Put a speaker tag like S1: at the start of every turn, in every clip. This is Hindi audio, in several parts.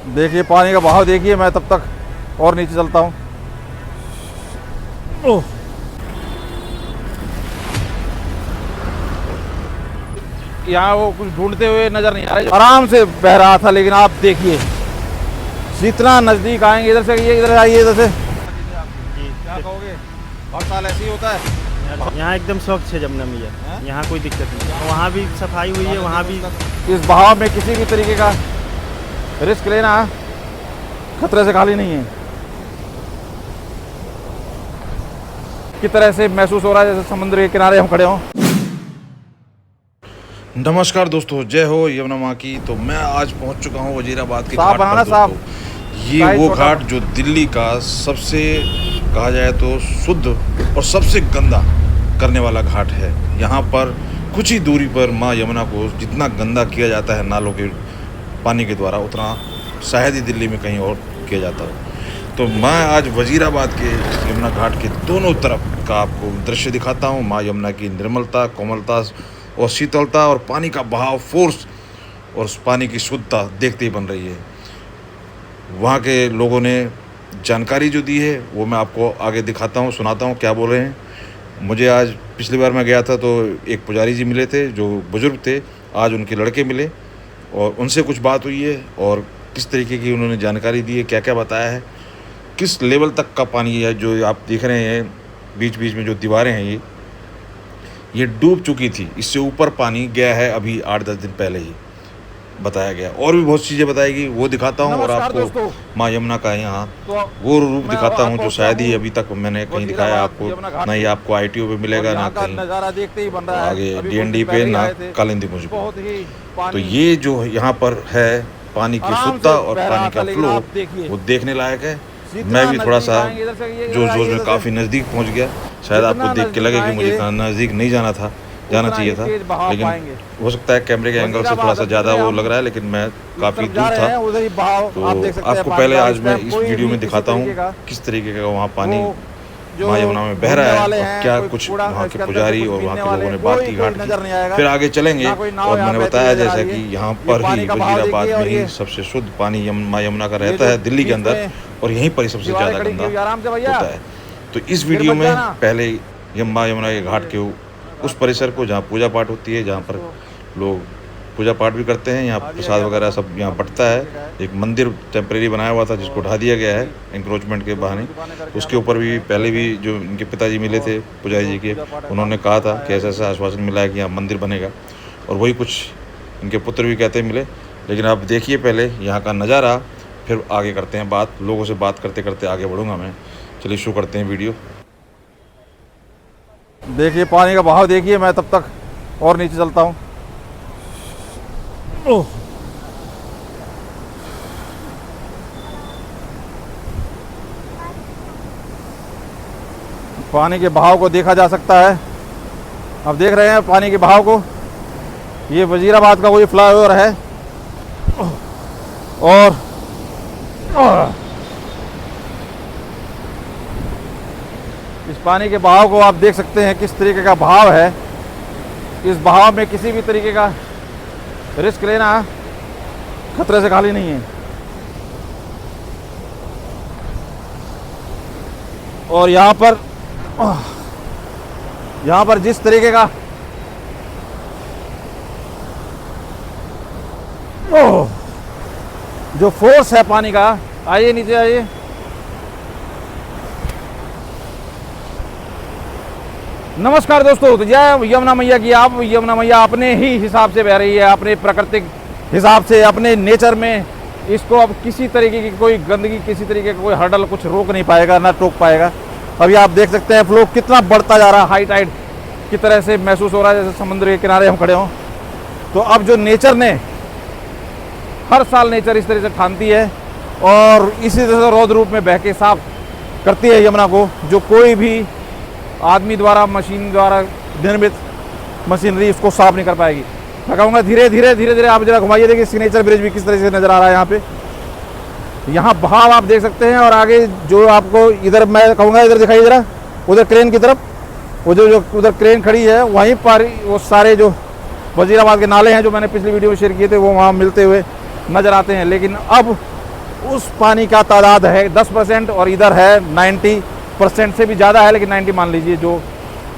S1: देखिए पानी का बहाव देखिए, मैं तब तक और नीचे चलता हूँ। ओह, यहाँ वो कुछ ढूंढते हुए नजर नहीं आ रहे, आराम से बह रहा था। लेकिन आप देखिए जितना नजदीक आएंगे, इधर से ये इधर आइए, इधर से। क्या कहोगे, हर साल ऐसे ही होता है?
S2: यहाँ एकदम स्वच्छ है जमुना मैया, यहाँ कोई दिक्कत नहीं। वहाँ भी सफाई हुई है, वहाँ भी।
S1: इस बहाव में किसी भी तरीके का रिस्क लेना खतरे से खाली नहीं है। की तरह से महसूस हो रहा है जैसे समुद्र के किनारे हम खड़े हों।
S3: नमस्कार दोस्तों, जय हो यमुना माँ की। तो मैं आज पहुंच चुका हूं वजीराबाद के
S1: साहब
S3: घाट पर
S1: साहब,
S3: दोस्तों। ये वो घाट जो दिल्ली का सबसे कहा जाए तो शुद्ध और सबसे गंदा करने वाला घाट है। यहाँ पर कुछ ही दूरी पर माँ यमुना को जितना गंदा किया जाता है नालों के पानी के द्वारा, उतना शायद ही दिल्ली में कहीं और किया जाता हो। तो मैं आज वजीराबाद के यमुना घाट के दोनों तरफ का आपको दृश्य दिखाता हूँ। माँ यमुना की निर्मलता, कोमलता और शीतलता और पानी का बहाव, फोर्स और उस पानी की शुद्धता देखते ही बन रही है। वहाँ के लोगों ने जानकारी जो दी है वो मैं आपको आगे दिखाता हूँ, सुनाता हूँ क्या बोल रहे हैं। मुझे आज पिछली बार मैं गया था तो एक पुजारी जी मिले थे जो बुज़ुर्ग थे, आज उनके लड़के मिले और उनसे कुछ बात हुई है और किस तरीके की उन्होंने जानकारी दी है, क्या क्या बताया है, किस लेवल तक का पानी है। जो आप देख रहे हैं बीच बीच में जो दीवारें हैं ये डूब चुकी थी, इससे ऊपर पानी गया है अभी 8-10 दिन पहले ही बताया गया। और भी बहुत चीज़ें बताएगी, वो दिखाता हूँ और आपको माँ यमुना का यहाँ वो रूप दिखाता हूँ जो शायद ही अभी तक मैंने कहीं दिखाया आपको। ना ही आपको ITO पे मिलेगा, ना कहीं आगे DND पे, ना कालिंदी मुझ पर। तो ये जो यहाँ पर है पानी की शुद्धता और पानी का फ्लो, वो देखने लायक है। मैं भी थोड़ा सा जोश में काफ़ी नज़दीक पहुँच गया। शायद आपको देख के लगे कि मुझे नज़दीक नहीं जाना चाहिए था, लेकिन हो सकता है कैमरे के एंगल से थोड़ा सा ज़्यादा वो लग रहा है, लेकिन मैं काफ़ी दूर था। तो आपको पहले आज मैं इस वीडियो में दिखाता हूँ किस तरीके का वहाँ पानी माँ यमुना में बह रहा है और क्या कुछ वहाँ के पुजारी और वहाँ के लोगों ने बात की घाट की। फिर आगे चलेंगे और मैंने बताया जैसा कि यहाँ पर ही वजीराबाद में ही सबसे शुद्ध पानी माँ यमुना का रहता है दिल्ली के अंदर, और यहीं पर ही सबसे ज़्यादा गंदा होता है। तो इस वीडियो में पहले माँ यमुना के घाट के उस परिसर को जहाँ पूजा पाठ होती है, जहाँ पर लोग पूजा पाठ भी करते हैं, यहाँ प्रसाद वगैरह सब यहाँ बंटता है। एक मंदिर टेम्परेरी बनाया हुआ था जिसको ढा दिया गया है इंक्रोचमेंट के बहाने। उसके ऊपर भी पहले भी जो इनके पिताजी मिले थे पुजारी जी के, उन्होंने कहा था कि ऐसा ऐसा आश्वासन मिला है कि यहाँ मंदिर बनेगा, और वही कुछ इनके पुत्र भी कहते मिले। लेकिन आप देखिए पहले यहाँ का नज़ारा, फिर आगे करते हैं बात। लोगों से बात करते करते आगे बढ़ूँगा मैं। चलिए शुरू करते हैं वीडियो।
S1: देखिए पानी का बहाव देखिए, मैं तब तक और नीचे चलता हूँ। ओह, पानी के बहाव को देखा जा सकता है। अब देख रहे हैं पानी के बहाव को। ये वजीराबाद का वही फ्लाईओवर है और इस पानी के बहाव को आप देख सकते हैं किस तरीके का बहाव है। इस बहाव में किसी भी तरीके का रिस्क लेना खतरे से खाली नहीं है। और यहाँ पर जिस तरीके का जो फोर्स है पानी का, आइए नीचे आइए। नमस्कार दोस्तों, तो जय यमुना मैया की। आप यमुना मैया अपने ही हिसाब से बह रही है, अपने प्राकृतिक हिसाब से, अपने नेचर में। इसको अब किसी तरीके की कोई गंदगी, किसी तरीके का कोई हर्डल कुछ रोक नहीं पाएगा, ना टोक पाएगा। अभी आप देख सकते हैं फ्लो कितना बढ़ता जा रहा है, हाई टाइड की तरह से महसूस हो रहा है जैसे समुद्र के किनारे हम खड़े हों। तो अब जो नेचर ने, हर साल नेचर इस तरह से ठानती है और इसी तरह से रौद्र रूप में बह के साफ करती है यमुना को, जो कोई भी आदमी द्वारा, मशीन द्वारा निर्मित मशीनरी इसको साफ नहीं कर पाएगी। मैं कहूँगा धीरे धीरे आप जरा घुमाइए, देखिए सिग्नेचर ब्रिज भी किस तरह से नज़र आ रहा है यहाँ पे। यहाँ बहाव आप देख सकते हैं। और आगे जो आपको इधर मैं कहूँगा, इधर दिखाइए जरा, उधर क्रेन की तरफ, वो जो उधर क्रेन खड़ी है, वहीं पर वो सारे जो वजीराबाद के नाले हैं जो मैंने पिछली वीडियो में शेयर किए थे, वो वहाँ मिलते हुए नज़र आते हैं। लेकिन अब उस पानी का तादाद है 10% और इधर है 90% से भी ज़्यादा है, लेकिन 90 मान लीजिए, जो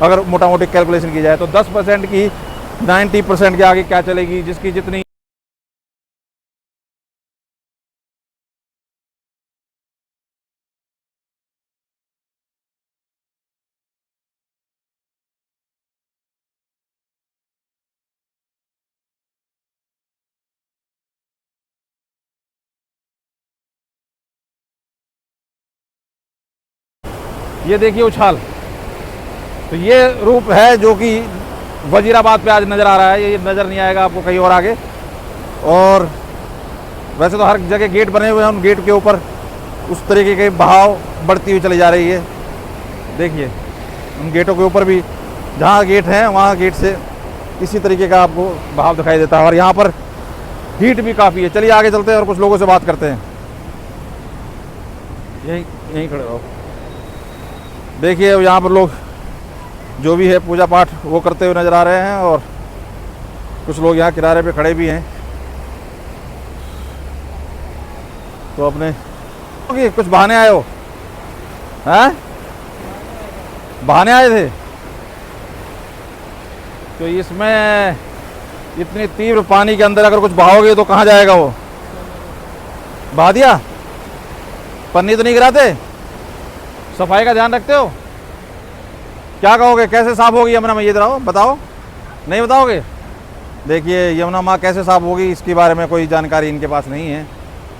S1: अगर मोटा मोटी कैलकुलेशन की जाए तो 10% की 90% के आगे क्या चलेगी, जिसकी जितनी ये देखिए उछाल। तो ये रूप है जो कि वजीराबाद पे आज नज़र आ रहा है, ये नज़र नहीं आएगा आपको कहीं और आगे। और वैसे तो हर जगह गेट बने हुए हैं, उन गेट के ऊपर उस तरीके के बहाव बढ़ती हुई चली जा रही है। देखिए उन गेटों के ऊपर भी, जहाँ गेट हैं वहाँ गेट से इसी तरीके का आपको बहाव दिखाई देता है। और यहाँ पर हीट भी काफ़ी है। चलिए आगे चलते हैं और कुछ लोगों से बात करते हैं। यहीं खड़े रहो। देखिए यहाँ पर लोग जो भी है पूजा पाठ वो करते हुए नज़र आ रहे हैं, और कुछ लोग यहाँ किनारे पे खड़े भी हैं। तो अपने कुछ बहाने आए हो? हैं? बहाने आए थे? तो इसमें इतनी तीव्र पानी के अंदर अगर कुछ बहाओगे तो कहाँ जाएगा वो? बहा दिया? पन्नी तो नहीं गिराते? सफाई का ध्यान रखते हो? क्या कहोगे, कैसे साफ होगी यमुना मैया? इधर आओ, बताओ। नहीं बताओगे? देखिए यमुना माँ कैसे साफ होगी इसके बारे में कोई जानकारी इनके पास नहीं है,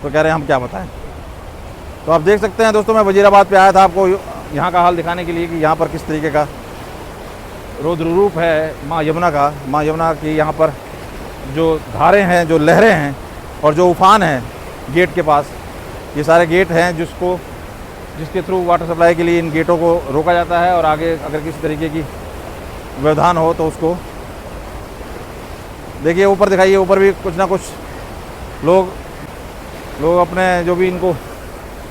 S1: तो कह रहे हैं हम क्या बताएं। तो आप देख सकते हैं दोस्तों, मैं वजीराबाद पे आया था आपको यहाँ का हाल दिखाने के लिए कि यहाँ पर किस तरीके का रौद्र रूप है माँ यमुना का। माँ यमुना की यहाँ पर जो धारें हैं, जो लहरें हैं और जो उफान है गेट के पास, ये सारे गेट हैं जिसके थ्रू वाटर सप्लाई के लिए इन गेटों को रोका जाता है। और आगे अगर किसी तरीके की व्यवधान हो तो उसको देखिए ऊपर दिखाइए, ऊपर भी कुछ ना कुछ लोग अपने जो भी इनको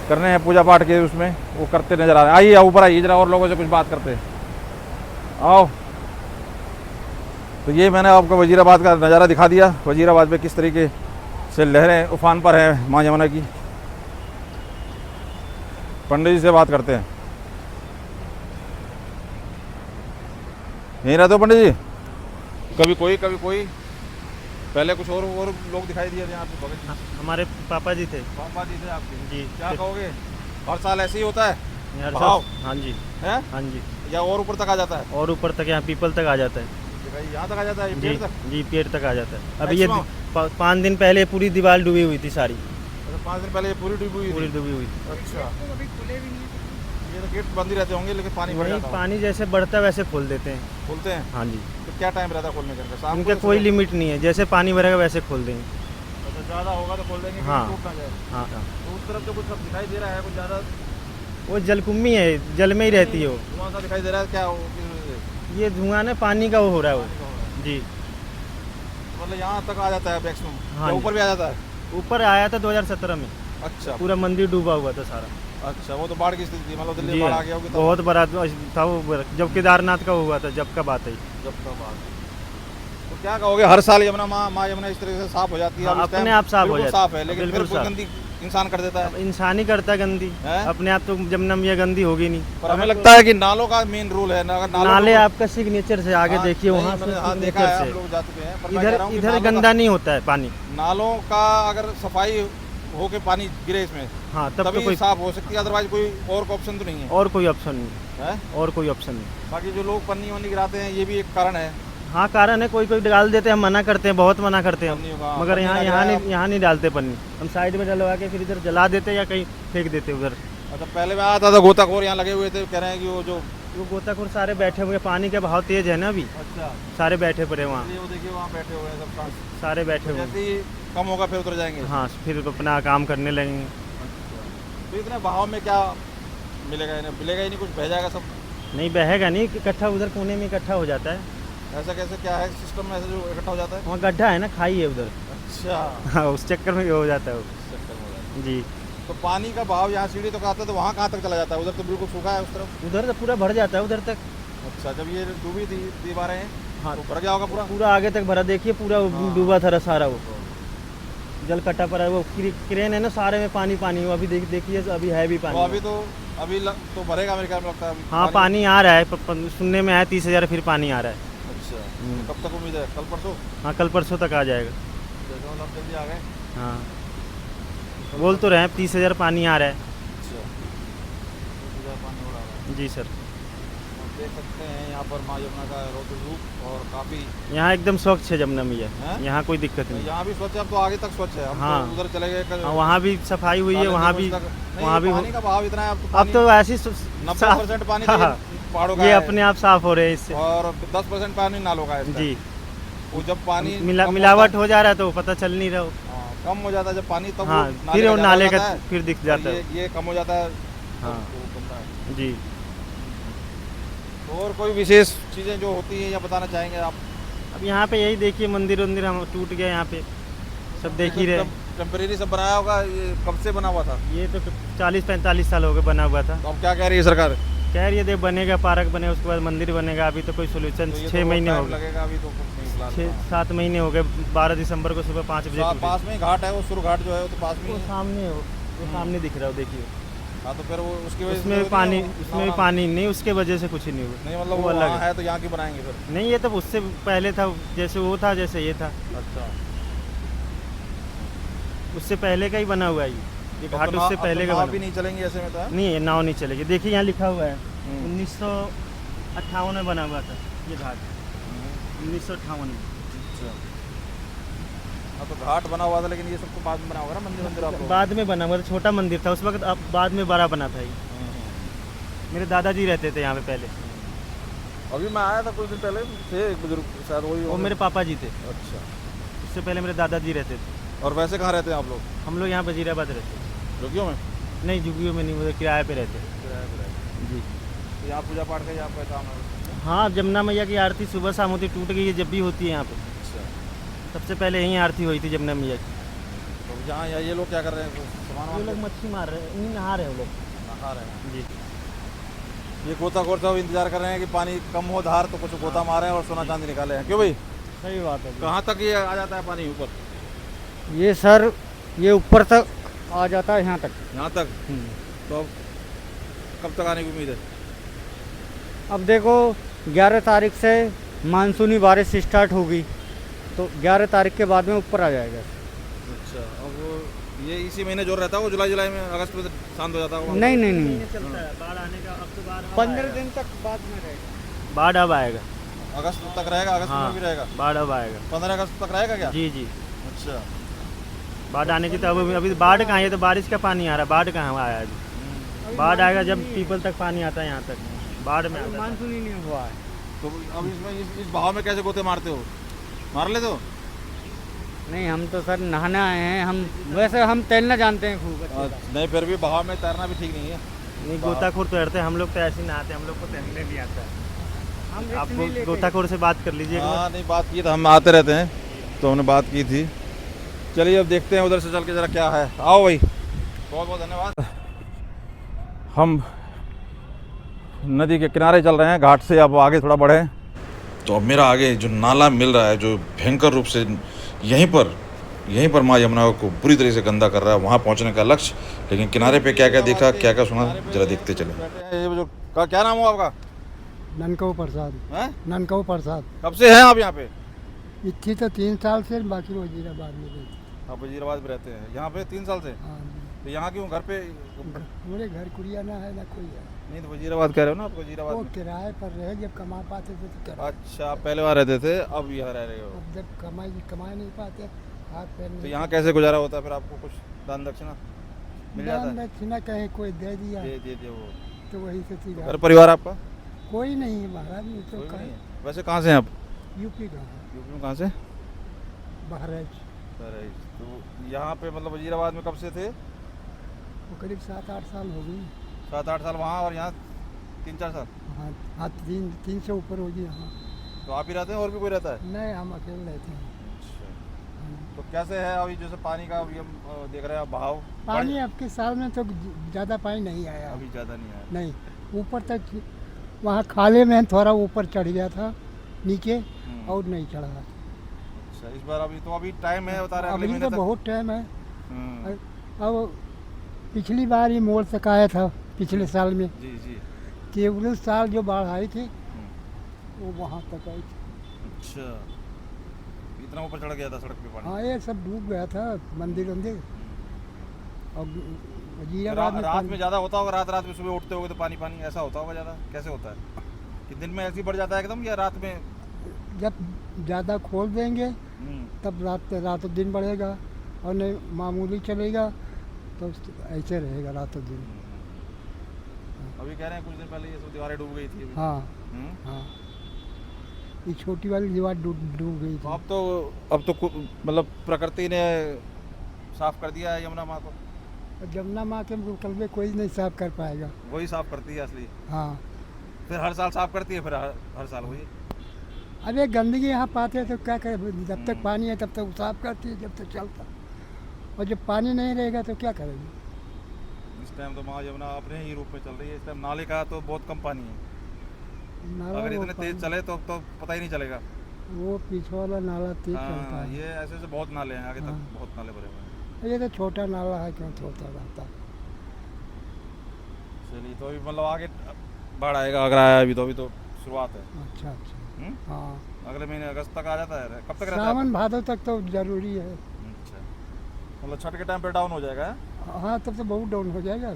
S1: करने हैं पूजा पाठ के उसमें वो करते नज़र आ रहे हैं। आइए ऊपर आइए जरा, और लोगों से कुछ बात करते हैं, आओ। तो ये मैंने आपको वजीराबाद का नज़ारा दिखा दिया। वजीराबाद में किस तरीके से लहरें उफान पर है माँ यमुना की। पंडित जी से बात करते हैं। यहीं रहते हो पंडित जी? कभी कोई पहले कुछ और लोग दिखाई दिए थे यहाँ पे भगत?
S2: हमारे पापा जी थे।
S1: पापा जी थे आपके?
S2: जी।
S1: क्या कहोगे, हर साल ऐसे ही होता है?
S2: हर
S1: बहाव?
S2: साल। हाँ जी।
S1: है?
S2: हाँ जी।
S1: या और ऊपर तक आ जाता है?
S2: और ऊपर तक, यहाँ पीपल तक आ जाता है।
S1: यहाँ तक आ जाता है?
S2: जी
S1: पेड़ तक?
S2: जी, पेड़ तक आ जाता है। अभी ये
S1: Maximum?
S2: 5 दिन पहले पूरी दीवार डूबी हुई थी सारी।
S1: 5 दिन पहले ये पूरी डूबी हुई
S2: पूरी
S1: थी?
S2: डूबी हुई थी।
S1: अच्छा, ये तो गेट बंद ही रहते होंगे, लेकिन पानी भर
S2: वही
S1: जाता होगा।
S2: पानी जैसे बढ़ता है वैसे खोल देते हैं।
S1: खोलते हैं?
S2: हाँ जी।
S1: तो क्या टाइम रहता है खोलने का? शाम
S2: उनका
S1: को?
S2: कोई लिमिट नहीं है, जैसे पानी भरेगा वैसे खोल देंगे।
S1: अच्छा, ज़्यादा होगा तो खोल देंगे कि
S2: हाँ।
S1: टूट ना जाए।
S2: हाँ।
S1: तो उस तरफ तो कुछ सब दिखाई दे रहा है, कुछ ज़्यादा
S2: वो जलकुम्मी है, जल में ही रहती है वो।
S1: धुआं सा दिखाई दे रहा है, क्या हो किस वजह से?
S2: ये धुआं ना पानी का वो हो रहा है
S1: पानी का हो रहा
S2: वो। जी।
S1: है। मतलब यहाँ तक आ जाता है मैक्सिमम?
S2: हाँ
S1: या
S2: जी।
S1: ऊपर भी आ जाता है?
S2: ऊपर आया था 2017 में,
S1: अच्छा
S2: पूरा मंदिर डूबा हुआ था सारा।
S1: अच्छा, वो तो बाढ़ की स्थिति थी, मतलब दिल्ली
S2: जी,
S1: में बाढ़ आ गया होगी तब?
S2: बहुत बड़ा था वो, जब केदारनाथ का हुआ था, जब का बात है।
S1: जब का बाढ़। तो क्या कहोगे, हर साल यमुना माँ यमुना इस तरह से साफ हो जाती है?
S2: हाँ,
S1: अब इस
S2: अपने
S1: टाइम
S2: आप साफ हो
S1: बिल्कुल
S2: जाती है।
S1: साफ है, लेकिन फिर
S2: बिल्कुल
S1: कोई
S2: साफ।
S1: गंदी इंसान कर देता है।
S2: इंसान ही करता है गंदी,
S1: है?
S2: अपने आप तो जमुना मैया गंदी होगी नहीं।
S1: पर हमें लगता है कि नालों का मेन रूल है ना, अगर
S2: नाले आपका सिग्नेचर से आगे
S1: हाँ,
S2: देखिए,
S1: नहीं,
S2: वहाँ से
S1: मैंने हाँ देखा
S2: सिग्नेचर
S1: है, हम
S2: से
S1: लोग जा चुके हैं। पर मैं कह रहा हूँ कि
S2: इधर
S1: नालों का-
S2: गंदा नहीं होता है पानी।
S1: नालों का अगर सफाई हो के पानी गिरे इसमें
S2: हाँ, तब तो
S1: तभी
S2: कोई
S1: साफ हो सकती है, अदरवाइज कोई और ऑप्शन तो नहीं है।
S2: और कोई ऑप्शन नहीं
S1: है?
S2: और कोई ऑप्शन नहीं।
S1: बाकी जो लोग पन्नी वन्नी गिराते हैं, ये भी एक कारण है।
S2: हाँ, कारण है, कोई डाल देते हैं, हम मना करते हैं, बहुत मना करते हैं
S1: पन्नियों
S2: हम,
S1: का-
S2: मगर
S1: पन्नी ना
S2: यहाँ
S1: गिराया
S2: यहाँ नहीं डालते पन्नी। हम साइड में डलवा के फिर इधर जला देते या कहीं फेंक देते उधर।
S1: अच्छा, पहले मैं आता था गोताखोर यहाँ लगे हुए थे, कह रहे हैं कि वो जो
S2: वो गोताखोर सारे बैठे हुए, पानी का बहाव तेज है ना अभी,
S1: अच्छा
S2: सारे बैठे पड़े वहाँ,
S1: ये वो देखिए वहाँ बैठे हुए हैं सब सांस।
S2: सारे बैठे हुए।
S1: जैसे ही कम होगा फिर उतर जाएंगे।
S2: हाँ, फिर अपना काम करने लगेंगे।
S1: तो इतने बहाव में क्या मिलेगा इन्हें? मिलेगा ही नहीं, कुछ बह जाएगा सब।
S2: नहीं बहेगा नहीं, इकट्ठा उधर कोने में इकट्ठा हो जाता है।
S1: ऐसा कैसे, क्या है सिस्टम में ऐसे जो इकट्ठा हो जाता है?
S2: वहाँ गड्ढा है ना, खाई है उधर।
S1: अच्छा,
S2: हाँ, उस चक्कर में ये हो जाता है वो।
S1: इस चक्कर में हो जाता है।
S2: जी।
S1: तो पानी का बहाव यहाँ सीढ़ी तक आता है तो वहाँ कहाँ तक चला जाता है? उधर तो बिल्कुल सूखा है उस तरफ।
S2: उधर तो पूरा भर जाता है उधर तक।
S1: अच्छा, जब ये डूबी थी दीवारें
S2: हाँ,
S1: तो भर गया होगा पूरा?
S2: पूरा आगे तक भरा, देखिए पूरा डूबा था सारा वो। जल कट्टा पड़ा है, वो क्रेन है ना, सारे में पानी पानी हो। अभी देखिए अभी है भी पानी।
S1: तो अभी तो भरेगा मेरे ख्याल में, लगता है अभी
S2: हाँ पानी आ रहा है, सुनने में आया 30,000 फिर पानी आ रहा है।
S1: अच्छा, तो कब तक उम्मीद है? कल परसों?
S2: हाँ कल परसों तक आ जाएगा।
S1: जैसे मतलब जल्दी आ गए।
S2: हाँ बोल तो रहे हैं 30,000 पानी आ रहा है।
S1: अच्छा, 30,000 पानी हो रहा है।
S2: जी सर।
S1: आप देख सकते हैं यहाँ पर माँ यमुना का रौद्र रूप, और काफ़ी
S2: यहाँ एकदम स्वच्छ है जमुना मैया,
S1: हैं?
S2: यहाँ कोई दिक्कत नहीं।
S1: यहाँ भी स्वच्छ है, अब तो आगे तक स्वच्छ है। हम
S2: हाँ।
S1: तो उधर चले गए
S2: हाँ वहाँ भी सफाई हुई है, वहाँ भी
S1: पानी का बहाव इतना है
S2: अब तो ऐसी
S1: 90% पानी तो
S2: हाँ,
S1: पहाड़ों का
S2: ये
S1: है,
S2: अपने आप साफ हो रहे हैं इससे।
S1: और 10% पानी नालों का है इस
S2: जी।
S1: टाइम। वो जब पानी
S2: मिलावट हो जा रहा है तो पता चल नहीं रहा हो।
S1: कम हो जाता है जब पानी, तब
S2: हाँ
S1: वो
S2: फिर वो
S1: ज्यादा
S2: नाले
S1: हो
S2: का
S1: जाता है,
S2: फिर दिख
S1: और
S2: जाता है।
S1: ये कम हो जाता है।
S2: हाँ
S1: तो वो बनता है।
S2: जी।
S1: तो और कोई विशेष चीज़ें जो होती हैं या बताना चाहेंगे आप?
S2: अब यहाँ पे यही देखिए मंदिर हम टूट गया यहाँ पे, सब देख ही रहे।
S1: टेम्परेरी सब बनाया होगा, ये कब से बना हुआ था?
S2: ये तो 40-45 साल हो गए बना हुआ था।
S1: तो अब क्या कह रही है सरकार?
S2: कह रही है देख बनेगा, पार्क बनेगा, उसके बाद मंदिर बनेगा। अभी तो कोई सोल्यूशन
S1: तो ये
S2: 6
S1: तो
S2: महीने हो
S1: टाइम
S2: गए,
S1: लगेगा अभी तो कुछ नहीं फिलहाल।
S2: 6-7 महीने हो गए। 12 दिसंबर को सुबह 5 बजे टूटी।
S1: पास में ही घाट है, वो सुर घाट जो है वो तो पास में
S2: वो
S1: ही है।
S2: सामने हो, वो सामने दिख रहा हो देखिए।
S1: हाँ, तो फिर वो उसकी वजह से
S2: उसमें
S1: तो
S2: भी पानी,
S1: नहीं है,
S2: उसमें भी पानी नहीं, उसके वजह से कुछ नहीं हुआ।
S1: नहीं, मतलब
S2: वो
S1: वो
S2: अलग
S1: वहाँ
S2: है।
S1: है तो यहाँ की बनाएंगे फिर।
S2: नहीं ये तो उससे पहले था, जैसे वो था जैसे ये था,
S1: अच्छा,
S2: उससे पहले का ही बना हुआ है ये घाट, उससे पहले का
S1: नाव
S2: बना
S1: भी नहीं चलेंगे ऐसे में तो है?
S2: नहीं, ये नाव नहीं चलेगी। देखिए यहाँ लिखा हुआ है 1958 में बना हुआ था ये घाट, 1958 में।
S1: अच्छा, हाँ तो घाट बना हुआ था, लेकिन ये सब तो बाद में बना होगा ना, मंदिर आप लोग?
S2: बाद में बना हुआ था, छोटा मंदिर था उस वक्त, अब बाद में बड़ा बना था ये। मेरे दादाजी रहते थे यहाँ पे पहले।
S1: अभी मैं आया था कुछ दिन पहले, थे एक बुजुर्ग, शायद वही
S2: वो
S1: होंगे।
S2: मेरे पापा जी थे,
S1: अच्छा,
S2: उससे पहले मेरे दादाजी रहते थे।
S1: और वैसे कहाँ रहते हैं आप लोग?
S2: हम लोग यहाँ वजीराबाद रहते हैं।
S1: जोगियों में?
S2: नहीं जुगियों में नहीं, वो किराए पे रहते हैं। जी।
S1: तो यहाँ पूजा पाठ का यहाँ पे काम है?
S2: हाँ जमुना मैया की आरती सुबह शाम होती, टूट गई है जब भी होती है यहाँ पे।
S1: अच्छा,
S2: सबसे पहले यहीं आरती हुई थी जमुना मैया की।
S1: तो जहाँ ये लोग क्या कर रहे हैं? सामान
S2: ये लोग मच्छी मार रहे हैं, नहीं नहा रहे हैं वो लोग।
S1: नहा रहे हैं।
S2: जी।
S1: ये गोताखोर सब इंतजार कर रहे हैं कि पानी कम हो धार, तो कुछ गोता मारे हैं और सोना चांदी निकाले हैं। क्यों भाई,
S2: सही बात है।
S1: कहाँ तक ये आ जाता है पानी ऊपर?
S4: ये सर ये ऊपर तक आ जाता है, यहाँ तक।
S1: यहाँ तक? तो अब कब तक आने की उम्मीद है?
S4: अब देखो 11 तारीख से मानसूनी बारिश स्टार्ट होगी, तो 11 तारीख के बाद में ऊपर आ जाएगा।
S1: अच्छा, अब ये इसी महीने जो रहता है वो जुलाई में, अगस्त में शांत हो जाता है?
S4: नहीं नहीं नहीं,
S2: चलता है बाढ़ आने का, अब तो बाढ़
S4: 15 दिन तक बाद में रहेगा।
S2: बाढ़ अब आएगा।
S1: अगस्त तक रहेगा? अगस्त में भी रहेगा?
S2: बाढ़ अब आएगा।
S1: 15 अगस्त तक रहेगा क्या?
S2: जी जी।
S1: अच्छा,
S2: बाढ़ आने की तो अभी बाढ़ कहाँ है, तो बारिश का पानी आ रहा है, बाढ़ कहाँ आया अभी। बाढ़ आएगा जब पीपल तक पानी आता है, यहाँ तक बाढ़ में आता है।
S4: मानसून ही नहीं हुआ है।
S1: तो अब इसमें इस बहाव में कैसे गोते मारते हो? मार लेते हो?
S4: नहीं हम तो सर नहाने आए हैं, हम वैसे हम तैरना जानते हैं खूब अच्छे से।
S1: नहीं, फिर भी बहाव में तैरना भी ठीक नहीं है।
S2: नहीं गोताखोर तो तैरते हैं, हम लोग तो ऐसे ही नहाते हैं, हम लोग को तैरने भी आता है।
S4: हम रिस्क
S2: आप
S4: नहीं लेते।
S2: गोताखोर से बात कर लीजिए।
S1: हाँ नहीं, बात की तो हम आते रहते हैं, तो हमने बात की थी। चलिए अब देखते हैं उधर से चल के ज़रा क्या है। आओ भाई, बहुत बहुत धन्यवाद। हम नदी के किनारे चल रहे हैं, घाट से अब आगे थोड़ा बढ़े।
S3: तो अब मेरा आगे जो नाला मिल रहा है, जो भयंकर रूप से यहीं पर माँ यमुना को बुरी तरह से गंदा कर रहा है, वहाँ पहुँचने का लक्ष्य। लेकिन किनारे पे क्या क्या देखा, क्या क्या सुना, जरा देखते चले।
S1: ये जो क्या नाम हो आपका?
S4: ननकऊ प्रसाद।
S1: हैं?
S4: ननकऊ प्रसाद।
S1: कब से हैं आप यहाँ पे?
S4: इतनी तो 3 साल से, बाकी वजीराबाद में रहते।
S1: आप वजीराबाद में रहते हैं, यहाँ पे 3 साल से?
S4: हाँ,
S1: तो यहाँ क्यों? घर पे
S4: हमारे घर कुड़िया ना है ना कोई है।
S1: नहीं, तो वजीराबाद कह रहे हो ना आप? वजीराबाद
S4: वो
S1: में?
S4: किराए पर रहे, जब कमा पाते थे तो किराए।
S1: अच्छा, आप पहले वहाँ रहते थे, अब यहाँ रह रहे हो।
S4: अब जब कमा नहीं पाते, हाथ पैर
S1: तो
S4: नहीं।
S1: यहाँ कैसे गुजारा होता है फिर? आपको कुछ दान दक्षिणा मिल जाता
S4: दान
S1: है?
S4: दक्षिणा कहीं कोई दे दिया
S1: दे वो।
S4: तो वही से सीधा।
S1: घर परिवार आपका
S4: कोई नहीं है महाराज, नहीं तो
S1: कोई भी नहीं
S4: कहीं।
S1: है? वैसे कहाँ से हैं आप?
S4: यूपी का है,
S1: यूपी में कहाँ से?
S4: बहराइच।
S1: तो यहाँ पे मतलब वजीराबाद में कब से थे?
S4: वो करीब 7-8 साल हो गई।
S1: 7-8 साल वहाँ, और यहाँ 3-4 साल?
S4: हाँ हाँ, 3 से ऊपर हो गई। हाँ
S1: तो आप ही रहते हैं और भी कोई रहता है?
S4: नहीं, हम अकेले रहते हैं।
S1: तो कैसे है अभी जैसे पानी का अभी हम देख रहे हैं बहाव?
S4: पानी आपके साल में तो ज़्यादा पानी नहीं आया।
S1: अभी ज़्यादा नहीं आया।
S4: नहीं, ऊपर तक वहाँ खाले में थोड़ा ऊपर चढ़ गया था, नीचे और नहीं चढ़ा।
S1: अच्छा, इस बार अभी टाइम है, बता रहे हैं अगले
S5: अभी
S1: महीने
S5: तो
S1: तक।
S5: बहुत टाइम है।
S1: हम्म,
S5: अब पिछली बार ही मोड़ तक आया था पिछले साल में,
S1: जी जी।
S5: कि उस साल जो बाढ़ आई थी वो वहाँ तक आई थी।
S1: अच्छा, इतना ऊपर चढ़ गया था सड़क पे पानी।
S5: हाँ, ये सब डूब गया था, मंदिर वंदिर। और वजीराबाद में
S1: रात
S5: पानी-
S1: में ज़्यादा होता होगा, रात में सुबह उठते होगे तो पानी ऐसा होता होगा ज़्यादा? कैसे होता है कि दिन में ऐसे ही बढ़ जाता है एकदम, या रात में?
S5: जब ज़्यादा खोल देंगे
S1: हम्म,
S5: तब रातों दिन बढ़ेगा, और नहीं मामूली चलेगा तो ऐसे रहेगा रातों दिन।
S1: अभी कह रहे हैं कुछ दिन पहले ये सब दीवारें डूब गई थी अभी।
S5: हाँ
S1: हम्म,
S5: हाँ, ये छोटी वाली दीवार डूब गई
S1: तो
S5: थी।
S1: अब तो मतलब प्रकृति ने साफ कर दिया है यमुना माँ को।
S5: और जमुना माँ के मुकलबे कोई नहीं साफ कर पाएगा।
S1: वही साफ करती है असली।
S5: हाँ,
S1: फिर हर साल साफ करती है, फिर हर साल वही।
S5: अब ये गंदगी यहाँ पाते हैं तो क्या करें, जब तक पानी है तब तक वो साफ करती है, जब तक चलता। और जब पानी नहीं रहेगा तो क्या करेंगे।
S1: इस टाइम तो माँ यमुना अपने ही रूप में चल रही है। इस टाइम नाले का तो बहुत कम पानी है।
S5: नाला
S1: अगर
S5: वो
S1: इतने
S5: पानी-
S1: तेज चले तो पता ही नहीं चलेगा।
S5: वो पीछे वाला नाला तेज चलता
S1: हाँ,
S5: है।
S1: ये ऐसे ऐसे बहुत नाले हैं, आगे तक
S5: हाँ।
S1: बहुत नाले भरे हुए हैं।
S5: ये तो छोटा नाला है, क्यों छोटा रहता है।
S1: चलिए, तो अभी मतलब आगे बाढ़ आएगा, अगर आया अभी तो शुरुआत है।
S5: अच्छा अच्छा।
S1: हम्म?
S5: हाँ,
S1: अगले महीने अगस्त तक आ जाता है, कब तक रहता है?
S5: सावन भादो तक तो जरूरी है।
S1: अच्छा, मतलब छठ के टाइम पे डाउन हो जाएगा।
S5: हाँ, तब तो बहुत डाउन हो जाएगा।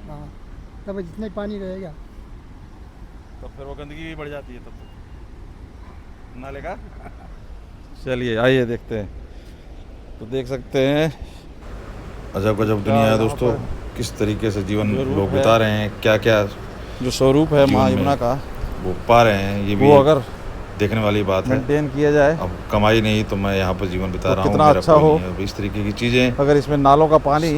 S5: हाँ, तब जितना ही पानी रहेगा।
S1: तो फिर वो गंदगी भी बढ़ जाती है तब तक नाले का। चलिए आइए देखते हैं। तो देख सकते हैं
S3: अजब गजब दुनिया है
S1: यहाँ
S3: दोस्तों,
S1: पर
S3: किस तरीके से जीवन
S1: जो रूप
S3: लोग
S1: है,
S3: बिता रहे हैं, क्या क्या
S1: जो स्वरूप है माँ
S3: जीवन में
S1: यमुना का,
S3: वो पा रहे हैं, ये भी
S1: वो अगर
S3: देखने वाली बात है।
S1: मेंटेन किया जाए,
S3: अब कमाई नहीं तो मैं यहाँ पर जीवन बिता
S1: तो
S3: रहा हूँ,
S1: कितना
S3: मेरा
S1: अच्छा
S3: कोई
S1: हो।
S3: नहीं है। अब इस तरीके की चीज़ें
S1: अगर इसमें नालों का पानी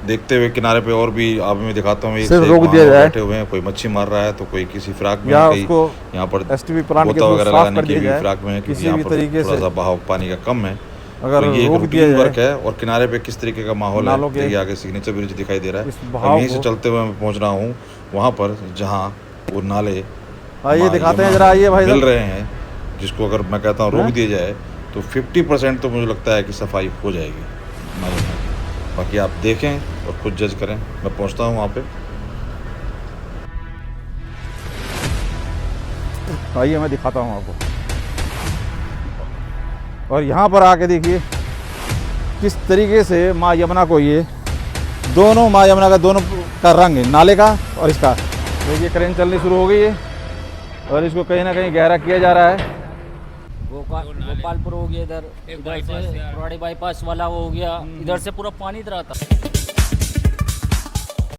S3: देखते हुए किनारे पे और भी आप मैं दिखाता हूँ,
S1: सिर्फ
S3: एक
S1: रोक
S3: वहाँ
S1: दिया
S3: लोग
S1: जाए।
S3: बैठे हुए हैं, कोई मच्छी मार रहा है तो कोई किसी फ्राक में
S1: या
S3: है, कहीं
S1: उसको
S3: यहाँ पर
S1: एसटीपी प्लांट के
S3: गोता
S1: थ्रू
S3: वगैरह
S1: साफ
S3: लगाने
S1: कर
S3: की
S1: दिया
S3: भी
S1: जाए,
S3: फ्राक में है, क्योंकि
S1: किसी
S3: यहाँ
S1: भी
S3: पर
S1: तरीके
S3: थोड़ा
S1: से
S3: सा बहाव पानी का कम है।
S1: अगर
S3: तो ये एक
S1: रोक दिया
S3: रूटीन
S1: जाए
S3: वर्क है। और किनारे पे किस तरीके का माहौल
S1: नालों
S3: है,
S1: के
S3: देखिए आगे सिग्नेचर ब्रिज दिखाई दे रहा
S1: इस
S3: है।
S1: बहाव
S3: अब यहीं से
S1: को-
S3: चलते हुए मैं पहुँच रहा हूँ वहाँ पर जहाँ वो नाले
S1: आइए
S3: माँ
S1: दिखाते हैं
S3: यमुना
S1: जरा, आइए भाई
S3: मिल
S1: साहब।
S3: रहे हैं, जिसको अगर मैं कहता हूँ रोक
S1: हाँ?
S3: दिया जाए तो 50% तो मुझे लगता है कि सफाई हो जाएगी माँ यमुना की। बाकी आप देखें और खुद जज करें। मैं पहुँचता हूँ वहाँ पे।
S1: आइए मैं दिखाता हूँ आपको। और यहाँ पर आके देखिए किस तरीके से माँ यमुना को ये दोनों माँ यमुना का दोनों का रंग है, नाले का और इसका। देखिए क्रेन चलनी शुरू हो गई है और इसको कहीं ना कहीं गहरा किया जा रहा है।
S6: गोपालपुर हो गया, इधर से पुरानी बाईपास वाला वो हो गया, इधर से पूरा पानी इधर आता।